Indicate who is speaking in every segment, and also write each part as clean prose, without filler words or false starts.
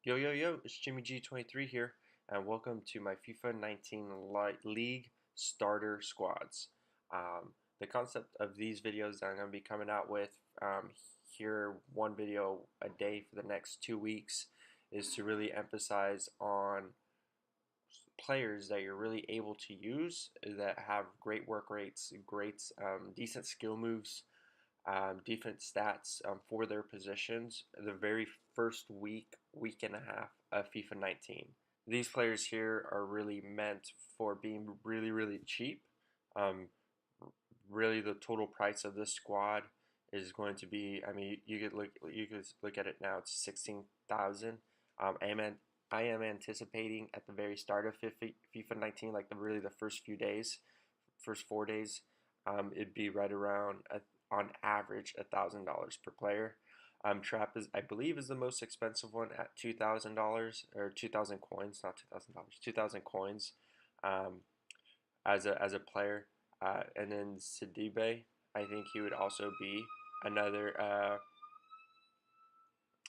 Speaker 1: Yo, yo, yo, it's Jimmy G23 here, and welcome to my FIFA 19 League starter squads. The concept of these videos that I'm going to be coming out with here, one video a day for the next 2 weeks, is to really emphasize on players that you're really able to use that have great work rates, decent skill moves, defense stats for their positions the very first week and a half of FIFA 19. These players here are really meant for being really, really cheap. Um, Really, the total price of this squad is going to be. I mean, you could look at it now. It's 16,000. I am anticipating at the very start of FIFA 19, like the first few days, first 4 days, it'd be right around on average $1,000 per player. Trap is, I believe, is the most expensive one at $2,000 or 2,000 coins, not $2,000, 2,000 coins as a player. And then Sidibe, I think he would also be another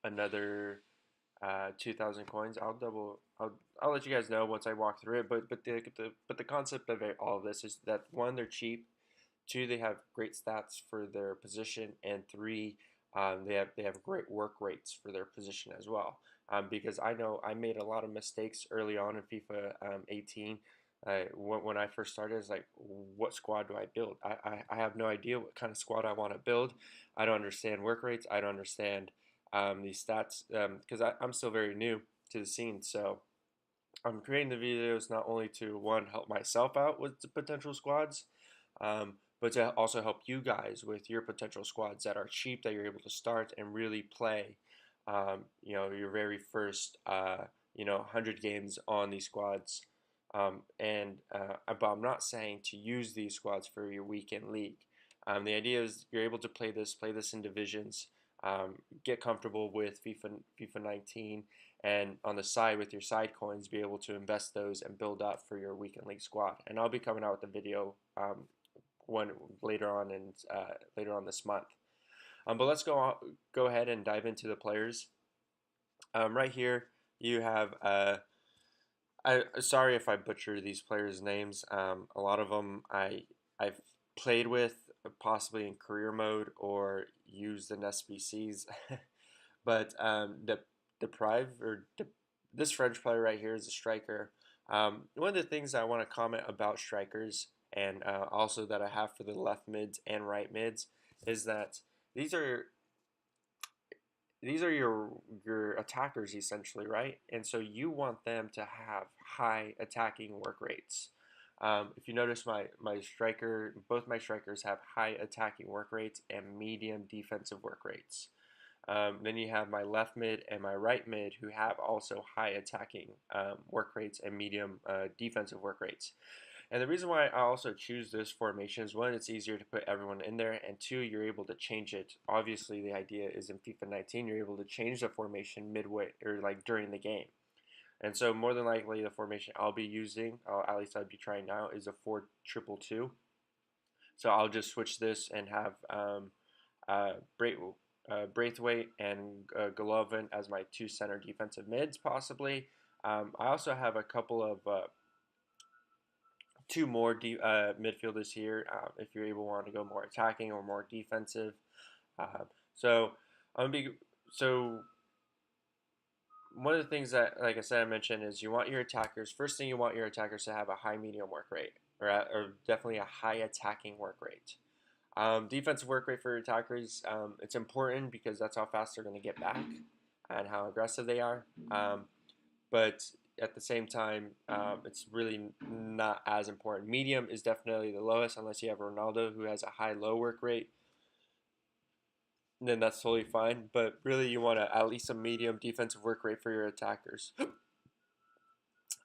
Speaker 1: another 2,000 coins. I'll let you guys know once I walk through it. But the concept of all of this is that one, they're cheap. Two, they have great stats for their position, and three, they have great work rates for their position as well. Because I know I made a lot of mistakes early on in FIFA 18. When I first started, it's like, what squad do I build? I have no idea what kind of squad I want to build. I don't understand work rates. I don't understand these stats because I'm still very new to the scene. So I'm creating the videos not only to one help myself out with the potential squads, but to also help you guys with your potential squads that are cheap that you're able to start and really play. Your very first 100 games on these squads. But I'm not saying to use these squads for your weekend league. The idea is you're able to play this in divisions, get comfortable with FIFA 19, and on the side with your side coins, be able to invest those and build up for your weekend league squad. And I'll be coming out with a video one later on this month. But let's go ahead and dive into the players. Right here, you have sorry if I butcher these players' names. A lot of them I've played with, possibly in career mode or used in SBCs. But this French player right here is a striker. One of the things I want to comment about strikers, and also that I have for the left mids and right mids, is that these are your attackers essentially, right? And so you want them to have high attacking work rates. If you notice, both my strikers have high attacking work rates and medium defensive work rates. Then you have my left mid and my right mid who have also high attacking work rates and medium defensive work rates. And the reason why I also choose this formation is one, it's easier to put everyone in there, and two, you're able to change it. Obviously, the idea is in FIFA 19, you're able to change the formation midway or like during the game. And so, more than likely, the formation I'll be using, at least I'd be trying now, is a 4-2-2. So I'll just switch this and have Braithwaite and Golovin as my two center defensive mids, possibly. I also have a couple of two more midfielders here if you're able to want to go more attacking or more defensive. Uh, so I'm gonna be so one of the things that, like I said, I mentioned is you want your attackers. First thing you want your attackers to have a high medium work rate, or definitely a high attacking work rate. Defensive work rate for your attackers, it's important because that's how fast they're going to get back and how aggressive they are. But at the same time, it's really not as important. Medium is definitely the lowest, unless you have Ronaldo who has a high low work rate. Then that's totally fine. But really, you want at least a medium defensive work rate for your attackers.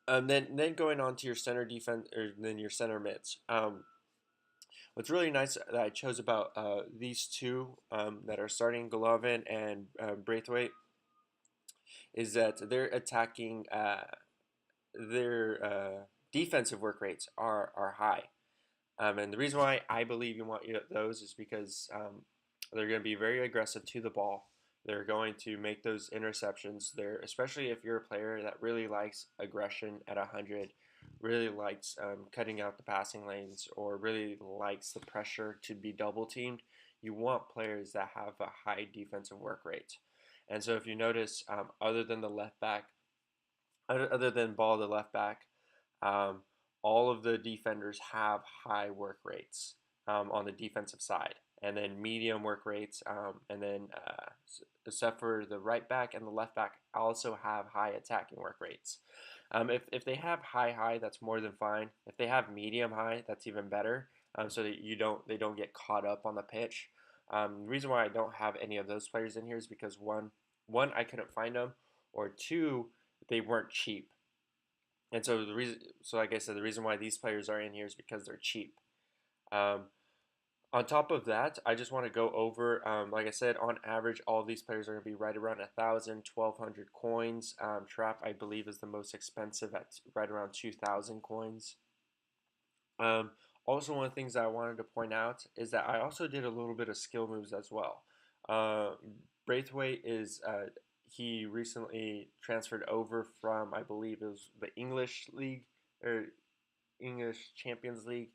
Speaker 1: Then going on to your center defense, or then your center mids. What's really nice that I chose about these two that are starting, Golovin and Braithwaite, is that they're attacking their defensive work rates are high. And the reason why I believe you want those is because they're going to be very aggressive to the ball. They're going to make those interceptions. They're, especially if you're a player that really likes aggression at 100, really likes cutting out the passing lanes, or really likes the pressure to be double teamed. You want players that have a high defensive work rate. And so if you notice, other than the left back, other than Ball, the left back, um, all of the defenders have high work rates on the defensive side, and then medium work rates, and then except for the right back and the left back, also have high attacking work rates. If they have high, that's more than fine. If they have medium high, that's even better. So that they don't get caught up on the pitch. The reason why I don't have any of those players in here is because one I couldn't find them, or two, they weren't cheap. And so like I said, the reason why these players are in here is because they're cheap. Um, on top of that, I just want to go over, like I said, on average, all of these players are going to be right around 1,000, 1,200 coins. Trap, I believe, is the most expensive at right around 2,000 coins. Also, one of the things that I wanted to point out is that I also did a little bit of skill moves as well. Braithwaite is he recently transferred over from, I believe it was the English League or English Champions League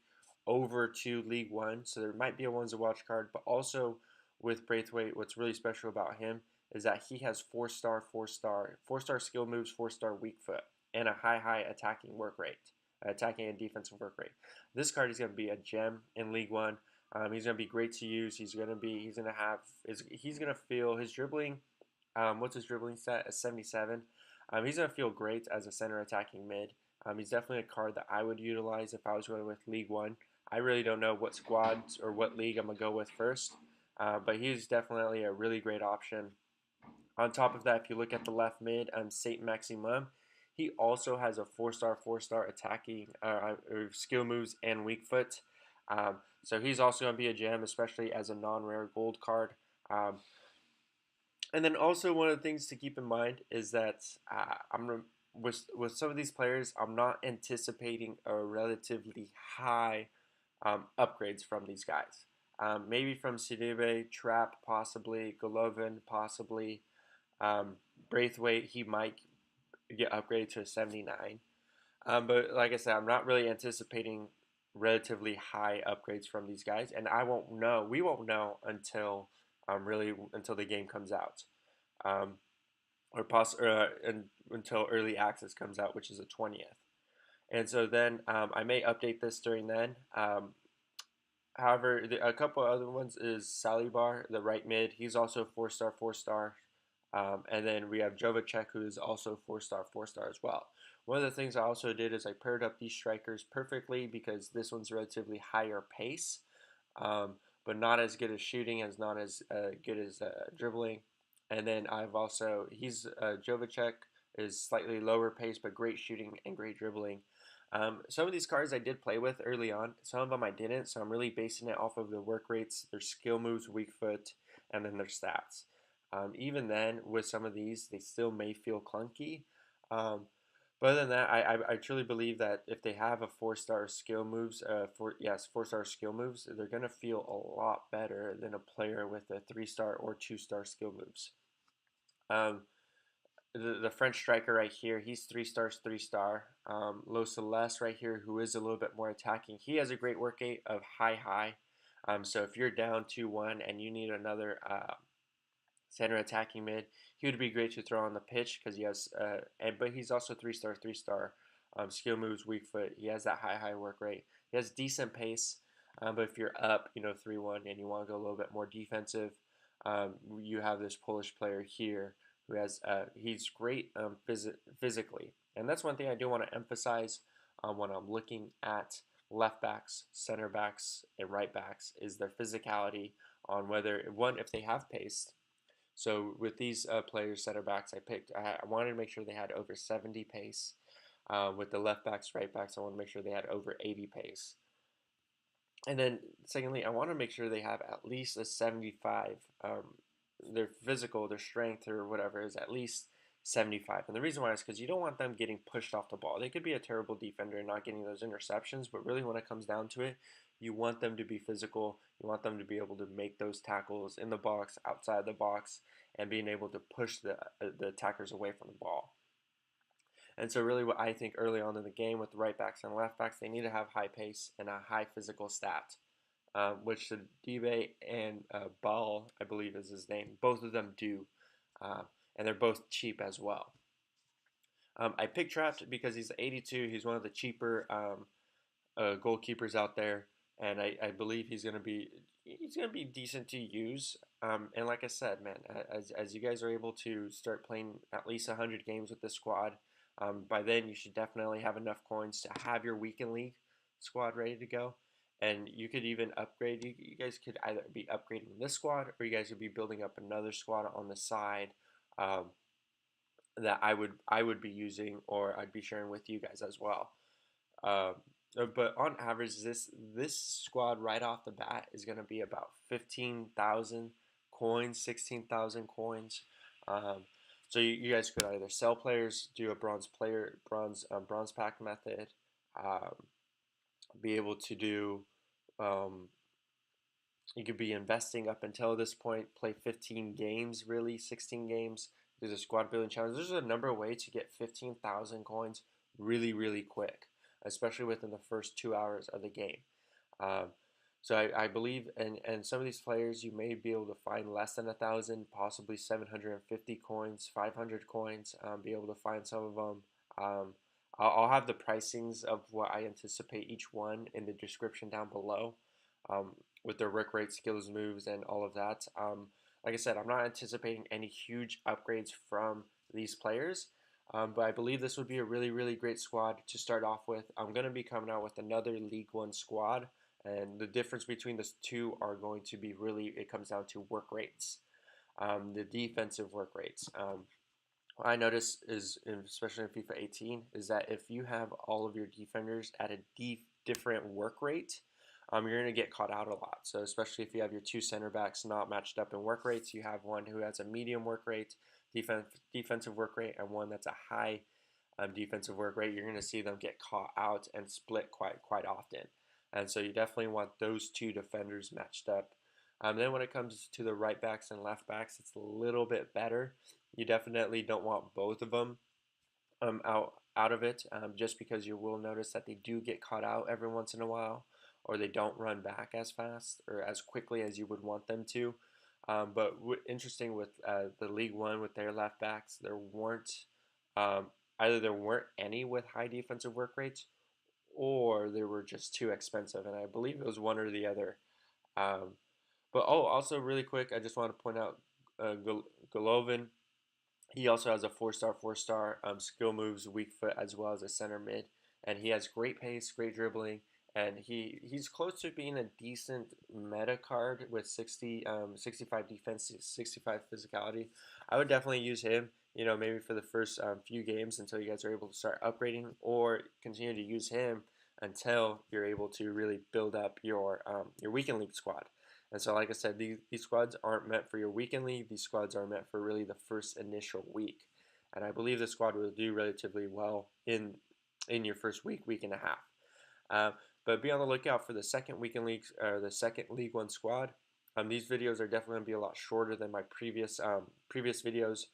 Speaker 1: over to League One. So there might be a one's a watch card, but also with Braithwaite, what's really special about him is that he has 4-star skill moves, 4-star weak foot, and a high attacking work rate, attacking and defensive work rate. This card is going to be a gem in League One. He's going to be great to use. He's going to feel his dribbling. What's his dribbling stat? A 77. He's going to feel great as a center attacking mid. He's definitely a card that I would utilize if I was going with League One. I really don't know what squads or what league I'm going to go with first, but he's definitely a really great option. On top of that, if you look at the left mid, Saint Maximum, he also has a 4-star attacking skill moves and weak foot. So he's also going to be a gem, especially as a non-rare gold card. And then also one of the things to keep in mind is that with some of these players, I'm not anticipating a relatively high upgrades from these guys. Maybe from Sidibe, Trap, possibly Golovin, possibly Braithwaite. He might get upgraded to a 79. But like I said, I'm not really anticipating relatively high upgrades from these guys, and I won't know. We won't know until until the game comes out, until early access comes out, which is the 20th. And so then I may update this during then. However, a couple other ones is Salibar, the right mid. He's also 4-star. And then we have Jovacek, who is also 4-star as well. One of the things I also did is I paired up these strikers perfectly because this one's relatively higher pace, but not as good as shooting, not as good as dribbling. And then Jovacek is slightly lower pace, but great shooting and great dribbling. Some of these cards I did play with early on. Some of them I didn't, so I'm really basing it off of their work rates, their skill moves, weak foot, and then their stats. Even then, with some of these, they still may feel clunky. But other than that, I truly believe that if they have a 4-star skill moves, 4-star skill moves, they're gonna feel a lot better than a player with a 3-star or 2-star skill moves. The French striker right here, he's 3-star. Lo Celeste right here, who is a little bit more attacking, he has a great work rate of high. So if you're down 2-1 and you need another center attacking mid, he would be great to throw on the pitch because he has, but he's also 3-star. Skill moves, weak foot. He has that high work rate. He has decent pace, but if you're up, 3-1 and you want to go a little bit more defensive, you have this Polish player here who has, he's great physically, and that's one thing I do want to emphasize when I'm looking at left backs, center backs, and right backs is their physicality on whether if they have pace. So with these players, center backs, I wanted to make sure they had over 70 pace. With the left backs, right backs, I want to make sure they had over 80 pace. And then secondly, I want to make sure they have at least a 75. Their physical, their strength, or whatever is at least 75. And the reason why is because you don't want them getting pushed off the ball. They could be a terrible defender and not getting those interceptions, but really when it comes down to it, you want them to be physical. You want them to be able to make those tackles in the box, outside the box, and being able to push the attackers away from the ball. And so really what I think early on in the game with the right backs and left backs, they need to have high pace and a high physical stat, which the Dibe and Ball, I believe is his name, both of them do. Uh, and they're both cheap as well. I picked Trapped because he's 82. He's one of the cheaper goalkeepers out there, and I believe he's gonna be decent to use. And like I said, man, as you guys are able to start playing at least 100 games with this squad, by then you should definitely have enough coins to have your weekend league squad ready to go. And you could even upgrade. You guys could either be upgrading this squad, or you guys would be building up another squad on the side. That I would be using, or I'd be sharing with you guys as well. Um, but on average, this squad right off the bat is going to be about 15,000 coins, 16,000 coins. So you guys could either sell players, do a bronze pack method, um, be able to do. You could be investing up until this point, play 15 games, really 16 games. There's a squad building challenge. There's a number of ways to get 15,000 coins really quick, especially within the first 2 hours of the game. Um, so I believe, and some of these players you may be able to find less than 1,000, possibly 750 coins, 500 coins. Be able to find some of them. I'll have the pricings of what I anticipate each one in the description down below, with their work rate, skills, moves, and all of that. Like I said, I'm not anticipating any huge upgrades from these players, but I believe this would be a really great squad to start off with. I'm going to be coming out with another League One squad, and the difference between the two are going to be it comes down to work rates, the defensive work rates. What I notice is, especially in FIFA 18, is that if you have all of your defenders at a different work rate, you're going to get caught out a lot. So especially if you have your two center backs not matched up in work rates, you have one who has a medium work rate, defensive work rate, and one that's a high defensive work rate, you're going to see them get caught out and split quite often. And so you definitely want those two defenders matched up. Then when it comes to the right backs and left backs, it's a little bit better. You definitely don't want both of them out of it, just because you will notice that they do get caught out every once in a while, or they don't run back as fast or as quickly as you would want them to. But interesting with the League One with their left backs, there weren't either there weren't any with high defensive work rates, or they were just too expensive, and I believe it was one or the other. Um, but also really quick, I just want to point out Golovin. He also has a four-star skill moves, weak foot, as well as a center mid, and he has great pace, great dribbling, and he's close to being a decent meta card with 65 defense, 65 physicality. I would definitely use him, maybe for the first few games until you guys are able to start upgrading, or continue to use him until you're able to really build up your weekend league squad. And so, like I said, these squads aren't meant for your weekend league. These squads are meant for really the first initial week. And I believe the squad will do relatively well in your first week and a half. But be on the lookout for the second weekend league, or the second League One squad. These videos are definitely going to be a lot shorter than my previous videos.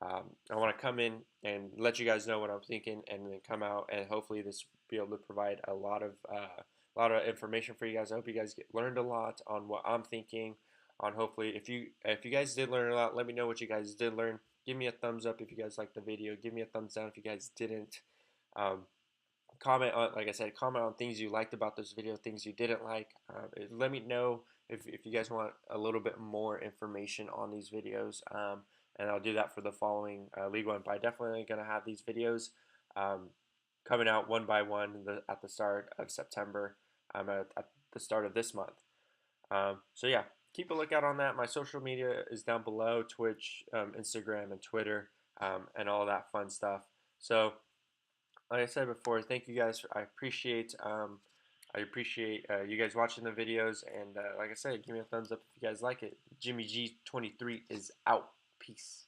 Speaker 1: I want to come in and let you guys know what I'm thinking, and then come out and hopefully this be able to provide a lot of information for you guys. I hope you guys learned a lot on what I'm thinking. On hopefully, if you guys did learn a lot, let me know what you guys did learn. Give me a thumbs up if you guys liked the video. Give me a thumbs down if you guys didn't. Comment on, like I said, comment on things you liked about this video, things you didn't like. Let me know if you guys want a little bit more information on these videos, and I'll do that for the following League One. But I'm definitely going to have these videos coming out one by one at the start of September, at the start of this month. So yeah, keep a lookout on that. My social media is down below: Twitch, Instagram, and Twitter, and all that fun stuff. So, like I said before, thank you guys. I appreciate you guys watching the videos, and like I said, give me a thumbs up if you guys like it. Jimmy G 23 is out. Peace.